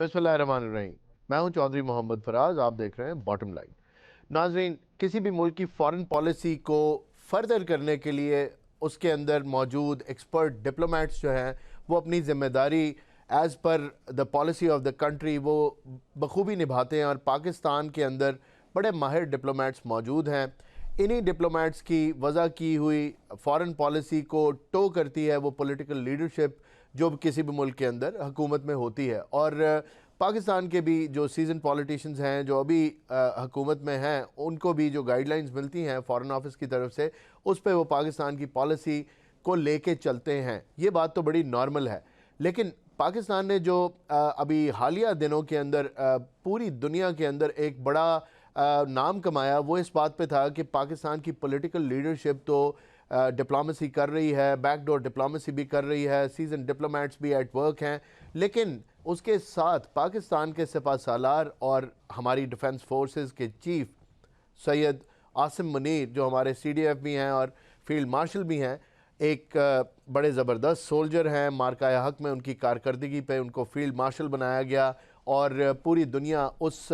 बिस्मिल्लाहिर्रहमानिर्रहीम। मैं हूं चौधरी मोहम्मद फराज, आप देख रहे हैं बॉटम लाइन। नाजरीन, किसी भी मुल्क की फॉरेन पॉलिसी को फर्दर करने के लिए उसके अंदर मौजूद एक्सपर्ट डिप्लोमेट्स जो हैं वो अपनी ज़िम्मेदारी as per the policy of the country वो बखूबी निभाते हैं, और पाकिस्तान के अंदर बड़े माहिर डिप्लोमेट्स मौजूद हैं। इन्हीं डिप्लोमेट्स की वज़ा की हुई फॉरेन पॉलिसी को टो करती है वो पॉलिटिकल लीडरशिप जो किसी भी मुल्क के अंदर हुकूमत में होती है। और पाकिस्तान के भी जो सीजन पॉलिटिशियंस हैं जो अभी हुकूमत में हैं, उनको भी जो गाइडलाइंस मिलती हैं फॉरेन ऑफिस की तरफ से, उस पर वो पाकिस्तान की पॉलिसी को लेके चलते हैं। ये बात तो बड़ी नॉर्मल है। लेकिन पाकिस्तान ने जो अभी हालिया दिनों के अंदर पूरी दुनिया के अंदर एक बड़ा नाम कमाया, वो इस बात पे था कि पाकिस्तान की पॉलिटिकल लीडरशिप तो डिप्लोमेसी कर रही है, बैकडोर डिप्लोमेसी भी कर रही है, सीजन डिप्लोमेट्स भी एट वर्क हैं, लेकिन उसके साथ पाकिस्तान के सिपह सालार और हमारी डिफेंस फोर्सेस के चीफ सैयद आसिम मुनीर, जो हमारे CDF भी हैं और फील्ड मार्शल भी हैं, एक बड़े ज़बरदस्त सोल्जर हैं। मार्का हक में उनकी कारकर्दगी पे उनको फील्ड मार्शल बनाया गया, और पूरी दुनिया उस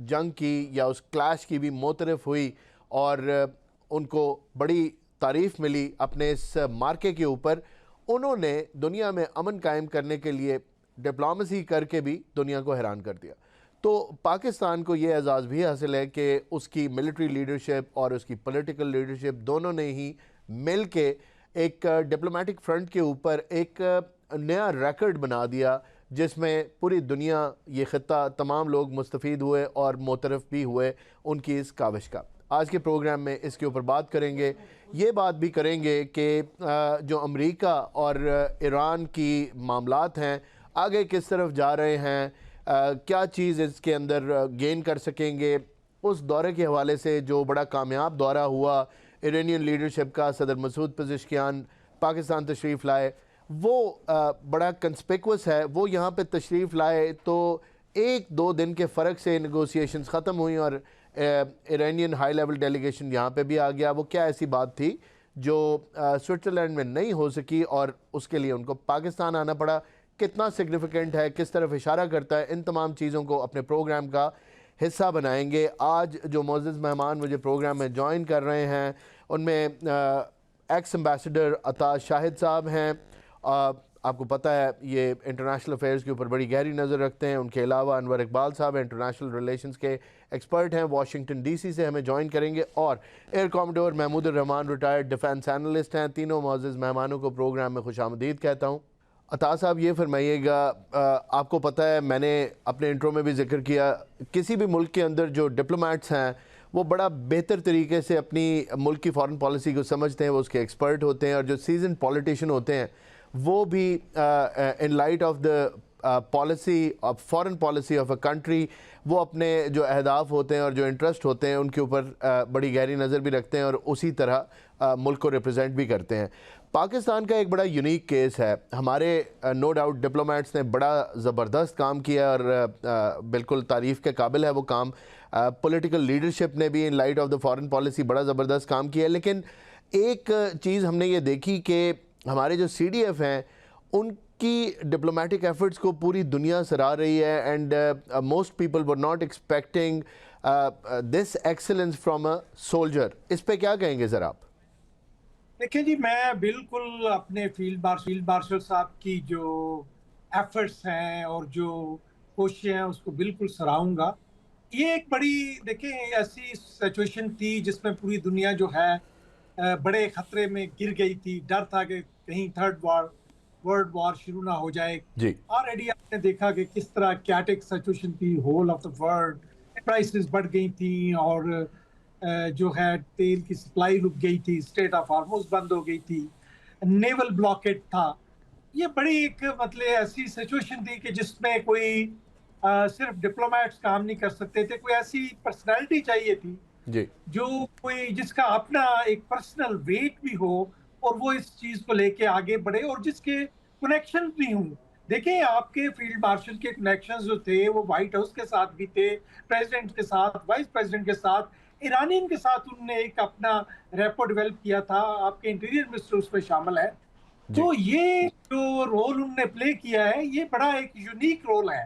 जंग की या उस क्लैश की भी मोतरफ हुई, और उनको बड़ी तारीफ़ मिली अपने इस मार्के के ऊपर। उन्होंने दुनिया में अमन कायम करने के लिए डिप्लोमेसी करके भी दुनिया को हैरान कर दिया। तो पाकिस्तान को ये एजाज़ भी हासिल है कि उसकी मिलिट्री लीडरशिप और उसकी पॉलिटिकल लीडरशिप दोनों ने ही मिल के एक डिप्लोमेटिक फ्रंट के ऊपर एक नया रिकॉर्ड बना दिया, जिसमें पूरी दुनिया, ये ख़ित्ता, तमाम लोग मुस्तफ़ीद हुए और मोतरफ़ भी हुए उनकी इस काविश का। आज के प्रोग्राम में इसके ऊपर बात करेंगे। ये बात भी करेंगे कि जो अमेरिका और ईरान की मामलात हैं आगे किस तरफ जा रहे हैं, क्या चीज़ इसके अंदर गेन कर सकेंगे। उस दौरे के हवाले से जो बड़ा कामयाब दौरा हुआ ईरानियन लीडरशिप का, सदर मसूद पेज़ेश्कियान पाकिस्तान तशरीफ़ लाए, वो बड़ा कंस्पिकुअस है। वो यहाँ पे तशरीफ़ लाए तो एक दो दिन के फ़र्क से नेगोशिएशंस ख़त्म हुई और ईरानियन हाई लेवल डेलीगेशन यहाँ पे भी आ गया। वो क्या ऐसी बात थी जो स्विट्ज़रलैंड में नहीं हो सकी और उसके लिए उनको पाकिस्तान आना पड़ा, कितना सिग्निफिकेंट है, किस तरफ इशारा करता है, इन तमाम चीज़ों को अपने प्रोग्राम का हिस्सा बनाएंगे। आज जो मोअज़्ज़ज़ मेहमान मुझे प्रोग्राम में ज्वाइन कर रहे हैं उनमें एक्स एम्बेसडर अता शाहिद साहब हैं। आपको पता है ये इंटरनेशनल अफेयर्स के ऊपर बड़ी गहरी नज़र रखते हैं। उनके अलावा अनवर इकबाल साहब इंटरनेशनल रिलेशंस के एक्सपर्ट हैं, वाशिंगटन DC से हमें ज्वाइन करेंगे। और air commodore Mahmood Rehman retired defence analyst हैं। तीनों मोअज़्ज़ज़ मेहमानों को प्रोग्राम में खुशामदीद कहता हूँ। अता साहब, ये फरमाइएगा, आपको पता है मैंने अपने इंट्रो में भी जिक्र किया, किसी भी मुल्क के अंदर जो डिप्लोमेट्स हैं वो बड़ा बेहतर तरीके से अपनी मुल्क की फॉरेन पॉलिसी को समझते हैं, वो उसके एक्सपर्ट होते हैं। और जो सीजन पॉलिटिशियन होते हैं वो भी in light of the policy of foreign policy of a country, वो अपने जो अहदाफ होते हैं और जो इंटरेस्ट होते हैं उनके ऊपर बड़ी गहरी नज़र भी रखते हैं और उसी तरह मुल्क को रिप्रेजेंट भी करते हैं। पाकिस्तान का एक बड़ा यूनिक केस है। हमारे नो डाउट डिप्लोमेट्स ने बड़ा ज़बरदस्त काम किया और बिल्कुल तारीफ़ के काबिल है वो काम। पॉलिटिकल लीडरशिप ने भी in light of the foreign policy बड़ा ज़बरदस्त काम किया। लेकिन एक चीज़ हमने ये देखी कि हमारे जो CDF हैं उनकी डिप्लोमेटिक एफर्ट्स को पूरी दुनिया सराह रही है, and most people were not expecting this excellence from a soldier. इस पे क्या कहेंगे ज़रा आप? देखिए जी, मैं बिल्कुल अपने फील्ड मार्शल साहब की जो एफर्ट्स हैं और जो कोशिशें हैं उसको बिल्कुल सराहूंगा। ये एक बड़ी, देखिए, ऐसी सिचुएशन थी जिसमें पूरी दुनिया जो है बड़े खतरे में गिर गई थी। डर था कि कहीं वर्ल्ड वॉर शुरू ना हो जाए। जी ऑलरेडी आपने देखा कि किस तरह कैटिक सिचुएशन थी whole of the world, prices बढ़ गई थी और जो है तेल की सप्लाई रुक गई थी, स्टेट ऑफ हार्मोज बंद हो गई थी, नेवल ब्लॉकेट था। ये बड़ी एक मतलब ऐसी सिचुएशन थी कि जिसमें कोई सिर्फ डिप्लोमेट्स काम नहीं कर सकते थे, कोई ऐसी पर्सनालिटी चाहिए थी जी जो कोई जिसका अपना एक पर्सनल वेट भी हो और वो इस चीज को लेके आगे बढ़े और जिसके कनेक्शन भी हों। देखिए, आपके फील्ड मार्शल के कनेक्शंस जो थे वो व्हाइट हाउस के साथ भी थे, प्रेसिडेंट के साथ, वाइस प्रेसिडेंट के साथ, ईरानियन के साथ उन्होंने एक अपना रेपो डेवलप किया था। आपके इंटीरियर मिनिस्टर उसमें शामिल है। जी तो ये जो रोल उन्होंने प्ले किया है ये बड़ा एक यूनिक रोल है।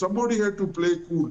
somebody had to play cool،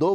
2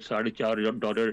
$4.5،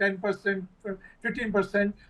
10%، 15%.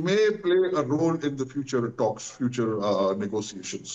may play a role in the future talks, future negotiations.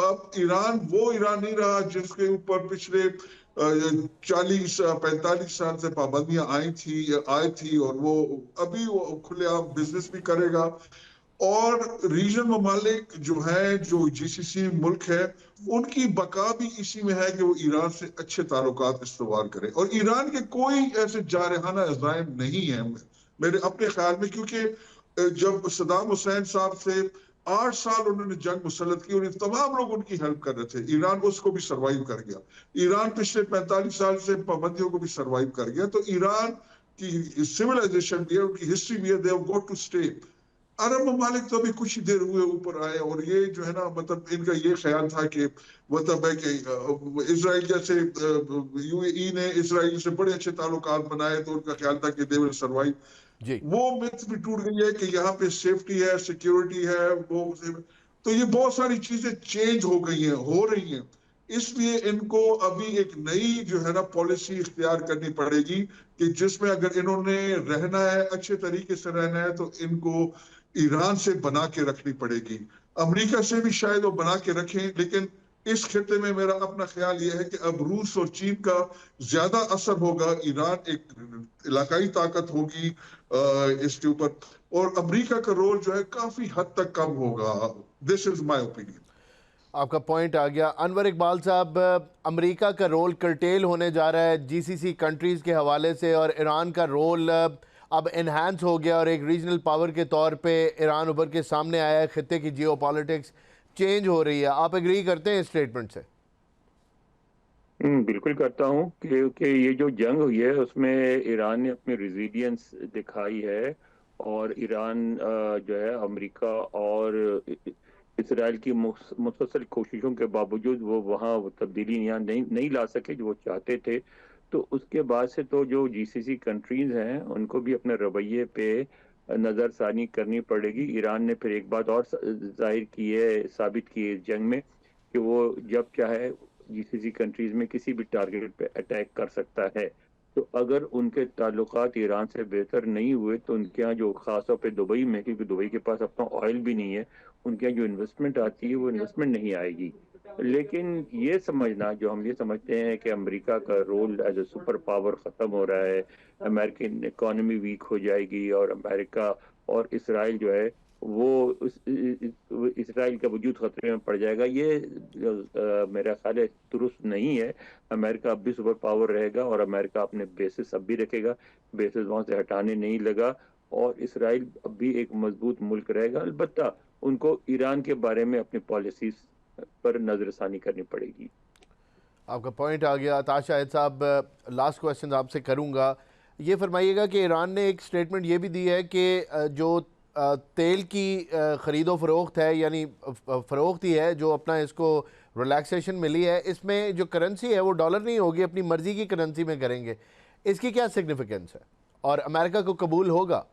अब ईरान वो ईरान नहीं रहा जिसके ऊपर पिछले 40-45 साल से पाबंदियां आई थी और वो अभी वो खुलेआम बिजनेस भी करेगा। और रीजन ममालिक जो है, जो जीसीसी मुल्क है, उनकी बका भी इसी में है कि वो ईरान से अच्छे ताल्लुकात इस्तेमाल करें। और ईरान के कोई ऐसे जारहाना अज़ाइम नहीं है मेरे अपने ख्याल में, क्योंकि जब सदाम हुसैन साहब से 8 साल उन्होंने जंग मुसल्लत की, उन्हें तमाम लोग उनकी हेल्प कर रहे थे, ईरान उसको भी सरवाइव कर गया। ईरान पिछले 45 साल से पाबंदियों को भी सरवाइव कर गया। तो ईरान की सिविलाइजेशन भी है, उनकी हिस्ट्री भी है, they have got to stay. अरब ममालिक तो अभी कुछ ही देर हुए ऊपर आए, और ये जो है ना, मतलब इनका ये ख्याल था कि मतलब है कि इसराइल जैसे यूएई ने इसराइल से बड़े अच्छे ताल्लुकात बनाए, तो उनका ख्याल था कि दे विल सर्वाइव। जी वो मिथ भी टूट गई है कि यहाँ पे सेफ्टी है, सिक्योरिटी है, वो तो ये बहुत सारी चीजें चेंज हो गई हैं, हो रही हैं। इसलिए इनको अभी एक नई जो है ना पॉलिसी इख्तियार करनी पड़ेगी कि जिसमें अगर इन्होंने रहना है, अच्छे तरीके से रहना है, तो इनको ईरान से बना के रखनी पड़ेगी। अमेरिका से भी शायद वो बना के रखें, लेकिन इस खिते में मेरा अपना ख्याल यह है कि अब रूस और चीन का ज्यादा असर होगा। ईरान एक इलाकाई ताकत होगी इसके ऊपर, और अमेरिका का रोल जो है काफी हद तक कम होगा। This is my opinion. आपका पॉइंट आ गया। अनवर इकबाल साहब, अमेरिका का रोल कर्टेल होने जा रहा है जीसीसी कंट्रीज़ के हवाले से, और ईरान का रोल अब इन्हांस हो गया और एक रीजनल पावर के तौर पे ईरान उभर के सामने आया है। खित्ते की जियो पॉलिटिक्स चेंज हो रही है। आप एग्री करते हैं इस स्टेटमेंट से? बिल्कुल करता हूँ, क्योंकि ये जो जंग हुई है उसमें ईरान ने अपनी रेजिलियंस दिखाई है, और ईरान जो है अमेरिका और इसराइल की मुसलसल कोशिशों के बावजूद वो वहाँ तब्दीली यहाँ नहीं ला सके जो वो चाहते थे। तो उसके बाद से तो जो जीसीसी कंट्रीज हैं उनको भी अपने रवैये पे नज़रसानी करनी पड़ेगी। ईरान ने फिर एक बात और जाहिर की है, साबित की है इस जंग में, कि वो जब चाहे जीसीसी कंट्रीज में किसी भी टारगेट पे अटैक कर सकता है। तो अगर उनके ताल्लुकात ईरान से बेहतर नहीं हुए तो उनके यहाँ जो खास तौर पे दुबई में, क्योंकि दुबई के पास अपना ऑयल भी नहीं है, उनके यहाँ जो इन्वेस्टमेंट आती है वो इन्वेस्टमेंट नहीं आएगी। लेकिन ये समझना, जो हम ये समझते हैं कि अमेरिका का role as a super power ख़त्म हो रहा है, अमेरिकन इकोनॉमी वीक हो जाएगी, और अमेरिका और इसराइल जो है वो इसराइल का वजूद खतरे में पड़ जाएगा, ये मेरा ख्याल है दुरुस्त नहीं है। अमेरिका अब भी सुपर पावर रहेगा, और अमेरिका अपने बेसिस अब भी रखेगा, बेसिस वहाँ से हटाने नहीं लगा, और इसराइल अब भी एक मजबूत मुल्क रहेगा। अलबत्ता उनको ईरान के बारे में अपनी पॉलिसीज पर नजरसानी करनी पड़ेगी। आपका पॉइंट आ गया। ताज शाहिद साहब, लास्ट क्वेश्चन आपसे करूंगा। ये फरमाइएगा कि ईरान ने एक स्टेटमेंट ये भी दी है कि जो तेल की ख़रीदो फ़रोख्त है, यानी फ़रोख्त ही है, जो अपना इसको रिलैक्सेशन मिली है, इसमें जो करेंसी है वो डॉलर नहीं होगी, अपनी मर्ज़ी की करेंसी में करेंगे। इसकी क्या सिग्निफिकेंस है और अमेरिका को कबूल होगा?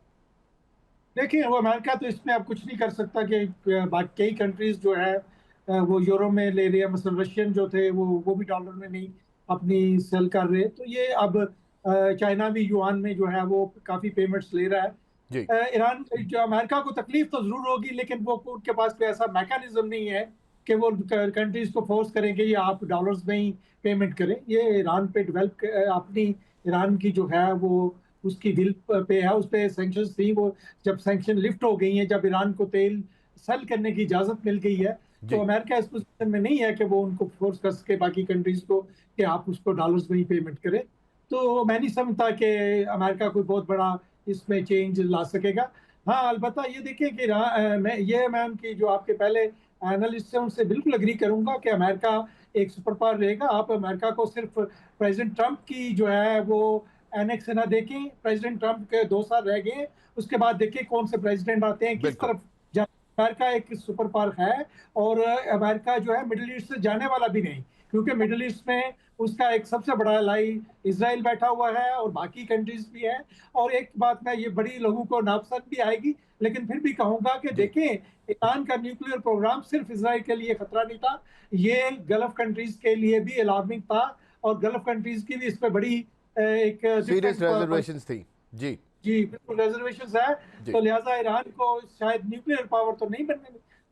देखिए, वो अमेरिका तो इसमें अब कुछ नहीं कर सकता कि बाकी कई कंट्रीज जो है वो यूरो में ले रही है। मतलब रशियन जो थे वो भी डॉलर में नहीं अपनी सेल कर रहे। तो ये अब चाइना भी युआन में जो है वो काफ़ी पेमेंट्स ले रहा है। जी ईरान जो अमेरिका को तकलीफ तो ज़रूर होगी, लेकिन वो उनके पास कोई ऐसा मैकेनिज्म नहीं है कि वो कंट्रीज को फोर्स करेंगे या आप डॉलर्स में ही पेमेंट करें। ये ईरान पे डेवलप अपनी ईरान की जो है वो उसकी विल पे है, उस पर सैंक्शंस थी। वो जब सैंक्शन लिफ्ट हो गई हैं, जब ईरान को तेल सेल करने की इजाज़त मिल गई है, तो अमेरिका इस पोजीशन में नहीं है कि वो उनको फोर्स कर सके बाकी कंट्रीज को कि आप उसको डॉलर्स में ही पेमेंट करें। तो मैं नहीं समझता कि अमेरिका कोई बहुत बड़ा इसमें चेंज ला सकेगा। हाँ, अलबत्ता ये देखिए कि मैं उनकी जो आपके पहले एनालिस्ट हैं उनसे बिल्कुल अग्री करूंगा कि अमेरिका एक सुपर पावर रहेगा। आप अमेरिका को सिर्फ प्रेसिडेंट ट्रंप की जो है वो एनेक्स ना देखें। प्रेसिडेंट ट्रंप के 2 साल रह गए, उसके बाद देखिए कौन से प्रेसिडेंट आते हैं, किस तरफ। अमेरिका एक सुपर पावर है, और अमेरिका जो है मिडिल ईस्ट से जाने वाला भी नहीं, क्योंकि मिडिल ईस्ट में उसका एक सबसे बड़ा लाई इजराइल बैठा हुआ है और बाकी कंट्रीज भी है। और एक बात मैं ये बड़ी लोगों को नापसंद भी आएगी, लेकिन फिर भी कहूंगा कि देखें, ईरान का न्यूक्लियर प्रोग्राम सिर्फ इजराइल के लिए खतरा नहीं था, ये गल्फ कंट्रीज के लिए भी अलार्मिंग था, और गल्फ कंट्रीज की भी इस पे बड़ी एक सीरियस रिजर्वेशंस थी। जी बिल्कुल रिजर्वेशंस है। तो लिहाजा ईरान को शायद न्यूक्लियर पावर तो नहीं बनने